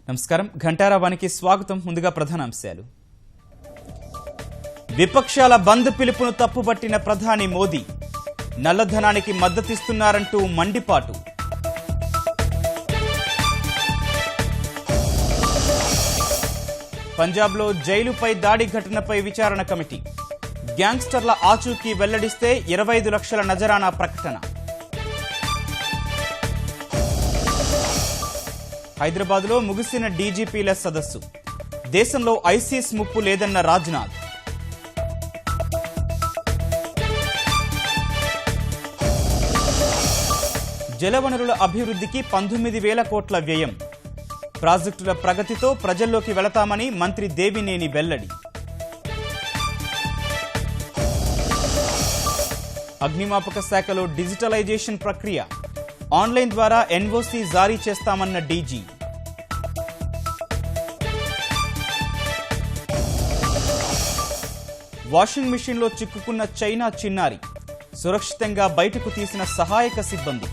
నమస్కారం ఘంటారావానికి స్వాగతం. ముందుగా ప్రధానాంశాలు. విపక్షాల బంద్ పిలుపును తప్పుపట్టిన ప్రధాని మోదీ నల్లధనానికి మద్దతిస్తున్నారంటూ మండిపాటు. పంజాబ్లో జైలుపై దాడి ఘటనపై విచారణ కమిటీ గ్యాంగ్స్టర్ల ఆచూకీ వెల్లడిస్తే 25 లక్షల నజరానా ప్రకటన. హైదరాబాద్లో ముగిసిన డీజీపీల సదస్సు. దేశంలో ఐసిస్ ముప్పు లేదన్న రాజ్నాథ్. జలవనరుల అభివృద్ధికి 19,000 కోట్ల వ్యయం. ప్రాజెక్టుల ప్రగతితో ప్రజల్లోకి వెళతామని మంత్రి దేవినేని వెల్లడి. అగ్నిమాపక శాఖలో డిజిటలైజేషన్ ప్రక్రియ. ఆన్లైన్ ద్వారా ఎన్ఓసీ జారీ చేస్తామన్న డీజీ. వాషింగ్ మిషన్లో చిక్కుకున్న చైనా చిన్నారి సురక్షితంగా బయటకు తీసిన సహాయక సిబ్బంది.